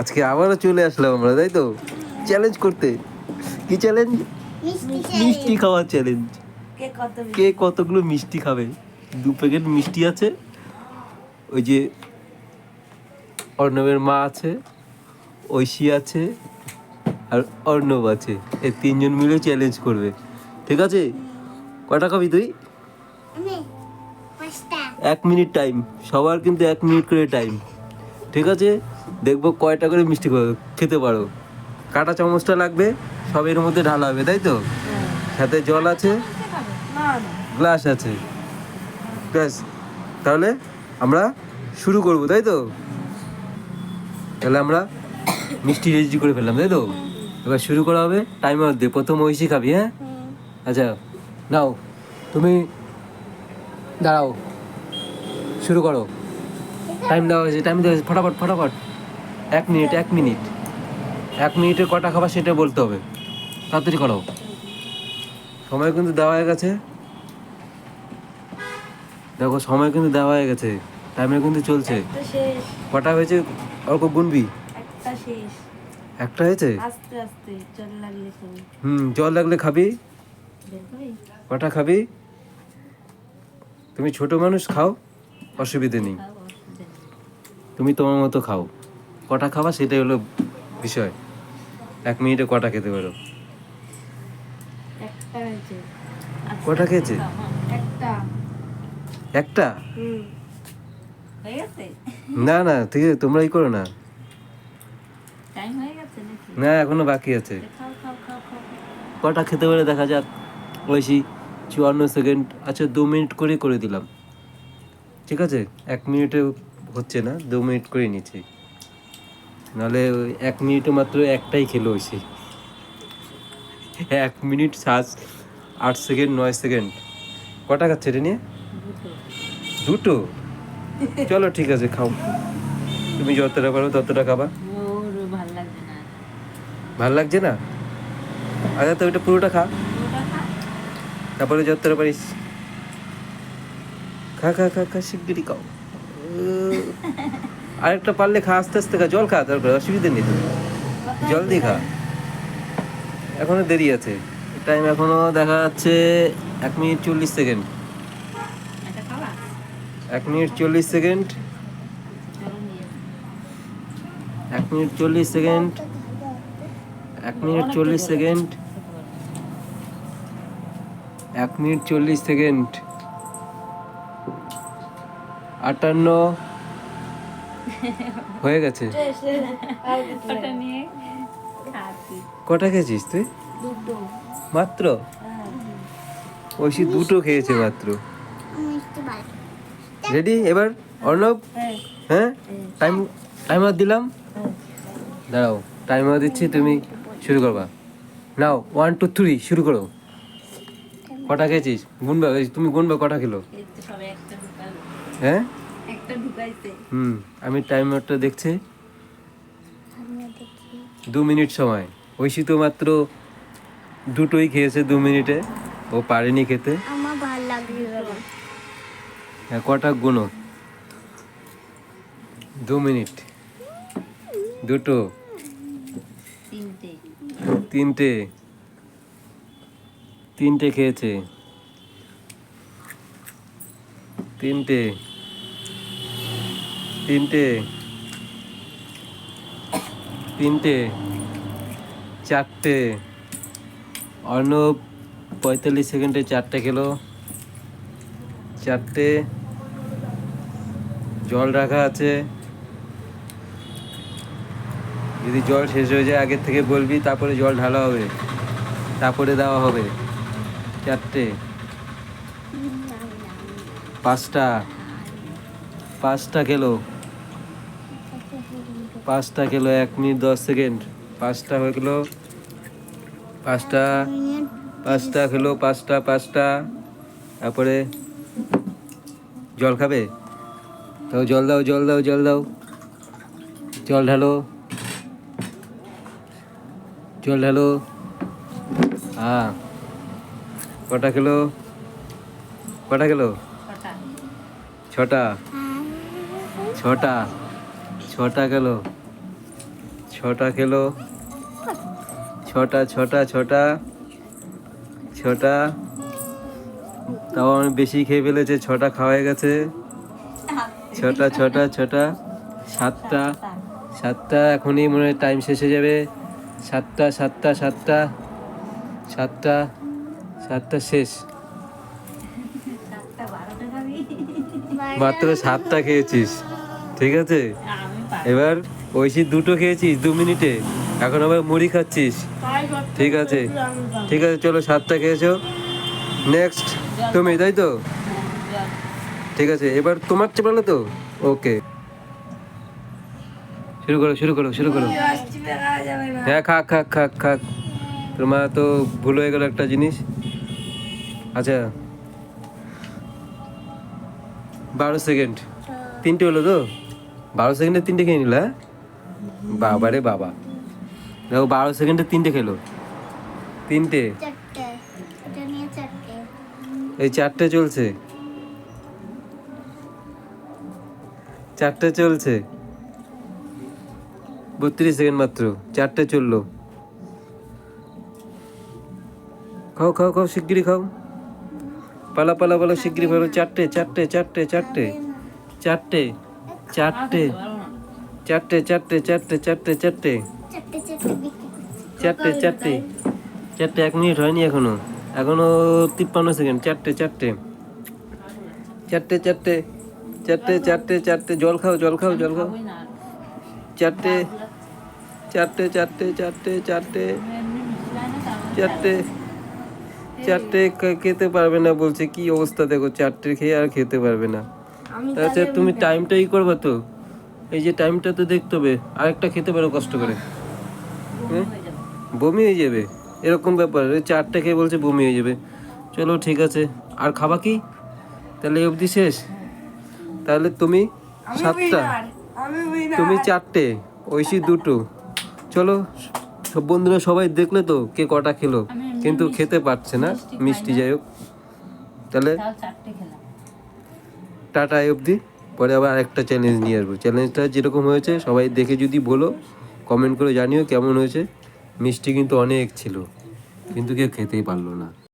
আজকে আবারও চলে আসলাম আমরা, তাই তো, চ্যালেঞ্জ করতে। কি চ্যালেঞ্জ? মিষ্টি খাওয়ার চ্যালেঞ্জ। কে কতগুলো মিষ্টি খাবে। 2 প্যাকেট মিষ্টি আছে। ওই যে অর্ণবের মা আছে, ঐশী আছে, আর অর্ণব আছে। এই 3 জন মিলে চ্যালেঞ্জ করবে, ঠিক আছে? কটা খাবি তুই? 1 মিনিট টাইম, সবার কিন্তু 1 মিনিট করে টাইম, ঠিক আছে? দেখবো কয়টা করে মিষ্টি খেতে পারো। কাঁটা চামচটা লাগবে, সব এর মধ্যে ঢালা হবে, তাই তো? সাথে জল আছে, গ্লাস আছে, ব্যাস। তাহলে আমরা শুরু করব, তাই তো? তাহলে আমরা মিষ্টি রেডি করে ফেললাম, তাই তো? এবার শুরু করা হবে। টাইমার দিয়ে প্রথম ঐশী খাবি, হ্যাঁ? আচ্ছা, নাও, তুমি দাঁড়াও, শুরু করো। টাইম দেওয়া হয়েছে, ফটাফট ফটাফট। 1 মিনিট, 1 মিনিট, 1 মিনিটে কটা খাবার সেটা বলতে হবে। তাড়াতাড়ি করো, সময় কিন্তু দেওয়া হয়ে গেছে। দেখো সময় কিন্তু দেওয়া হয়ে গেছে, টাইমে কিন্তু চলছে। কটা হয়েছে অল্প গুনবি? একটা হয়েছে। জল লাগলে খাবি। কটা খাবি? তুমি ছোট মানুষ, খাও, অসুবিধে নেই। তুমি তোমার মতো খাও, কটা খাবা সেটাই হলো বিষয়। 1 মিনিটে কটা খেতে পারো? কটা খেয়েছে? একটা। না না, ঠিক আছে, তোমরাই করো না। না, এখনো বাকি আছে। কটা খেতে পারে দেখা যাক। ঐশী 54 সেকেন্ড। আচ্ছা, 2 মিনিট করে দিলাম, ঠিক আছে? 1 মিনিটে হচ্ছে না, 2 মিনিট করে নিচ্ছি। নাহলে 1 মিনিটে মাত্র একটাই খেলো ঐশী। 1 minute 8 second, 9 second. কটা খাচ্ছে এটা নিয়ে? দুটো। চলো ঠিক আছে, খাও। তুমি যতটা পারো ততটা খাবা। ভাল লাগছে না? আচ্ছা, তো ওইটা পুরোটা খা, তারপরে যতটা পারিস খা খা খা খা, শিগগিরই খাও। আরেকটা পারলে খা, আস্তে আস্তে খা, জল খা, তারপরে অসুবিধা নেই তো, জল দিয়ে খা। এখনো দেরি আছে, টাইম এখনো দেখা যাচ্ছে 1 minute 40 second. 1 minute 40 second, 1 minute 40 second, 1 minute 40 second, 1 minute 40 second. 58 হয়ে গেছে। কটা খেয়েছিস তুই? মাত্র? ঐশী দুটো খেয়েছে মাত্র। রেডি এবার অর্ণব? হ্যাঁ, টাইমার দিলাম। দাঁড়াও, টাইমার দিচ্ছি, তুমি শুরু করবা। নাও, 1 2 3 শুরু করো। কটা খেয়েছিস গুনবা, তুমি গুনবা কটা খেলো। হ্যাঁ, আমি টাইমারটা দেখছি। 2 মিনিট সময়। ঐশী তো মাত্র দুটোই খেয়েছে 2 মিনিটে, ও পারেনি খেতে। আমার ভালো লাগবে বাবা। হ্যাঁ, কটা গুনো। 2 মিনিট, দুটো, তিনটে, তিনটে খেয়েছে, তিনটে, তিনটে, তিনটে, চারটে। অর্ণব 45 সেকেন্ডে 4টে খেলো, 4টে। জল রাখা আছে, যদি জল শেষ হয়ে যায় আগের থেকে বলবি, তারপরে জল ঢালা হবে, তারপরে দেওয়া হবে। 4টে, 5টা, 5টা খেলো, 5টা খেলো। 1 মিনিট 10 সেকেন্ড, 5টা হয়ে গেলো। 5টা, 5টা খেলো, 5টা। তারপরে জল খাবে, তো জল দাও, জল দাও, জল দাও, জল ঢালো, জল ঢালো। হ্যাঁ, কটা খেলো? কটা খেলো? 6টা, 6টা, 6টা খেলো। ছটা খেলো, ছটা ছটা ছটা ছটা, তাও আমি বেশি খেয়ে ফেলেছে, ছটা খাওয়া হয়ে গেছে, ছটা ছটা ছটা, সাতটা সাতটা, এখনই মনে হয় টাইম শেষ হয়ে যাবে, সাতটা সাতটা সাতটা সাতটা সাতটা শেষ, মাত্র সাতটা খেয়েছিস, ঠিক আছে। এবার ঐশী দুটো খেয়েছিস 2 মিনিটে, এখন আবার মুড়ি খাচ্ছিস, ঠিক আছে ঠিক আছে, চলো 7টা খেয়েছো, নেক্সট তুমি, তাই তো, ঠিক আছে, এবার তোমার চেপালো তো, ওকে, শুরু করো শুরু করো শুরু করো। হ্যাঁ, খাক খাক খাক খাক, তোমার তো ভুল হয়ে গেল একটা জিনিস। আচ্ছা 12 সেকেন্ড, 3টে হলো তো, 12 সেকেন্ডে 3টে খেয়ে নিল, হ্যাঁ বাবা রে বাবা, দেখো 12 সেকেন্ডে 3টে খেলো, 3টে, চারটে, এটা নিয়ে চারটে। এই 4টে চলছে, 4টে চলছে, 32 সেকেন্ড মাত্র, 4টে চললো, খাও খাও খাও, শিগগিরি খাও, পালা পালা পালা, শিগগিরি পালো, 4টে 4টে 4টে 4টে 4টে 4টে 4টে 4টে 4টে 4টে 4টে চারটে চারটে বিক্রি করছি। 4টে 4টে 4টে, 1 মিনিট হয়নি এখনো, এখনো 53 সেকেন্ড, 4টে 4টে 4টে 4টে 4টে 4টে 4টে, জল খাও জল খাও জল খাও, 4টে 4টে 4টে 4টে 4টে 4টে 4টে, খেতে পারবে না বলছে, কি অবস্থা দেখো, 4টে খেয়ে আর খেতে পারবে না। আচ্ছা তুমি টাইমটা ই করবে তো, এই যে টাইমটা তো দেখতে হবে, আরেকটা খেতে পারো কষ্ট করে, হ্যাঁ? বমি হয়ে যাবে, এরকম ব্যাপার, 4টে খেয়ে বলছে বমি হয়ে যাবে, চলো ঠিক আছে, আর খাবা কি তাহলে, এই অবধি শেষ, তাহলে তুমি 7টা, তুমি 4টে, ঐশী 2টো, চলো সব বন্ধুরা সবাই দেখলে তো কে কটা খেলো, কিন্তু খেতে পারছে না মিষ্টি, যাই হোক, তাহলে টাটা এই অবধি, পরে আবার আরেকটা চ্যালেঞ্জ নিয়ে আসবো, চ্যালেঞ্জটা যেরকম হয়েছে সবাই দেখে যদি বলো, কমেন্ট করে জানিও কেমন হয়েছে, মিষ্টি কিন্তু অনেক ছিল, কিন্তু কেউ খেতেই পারলো না।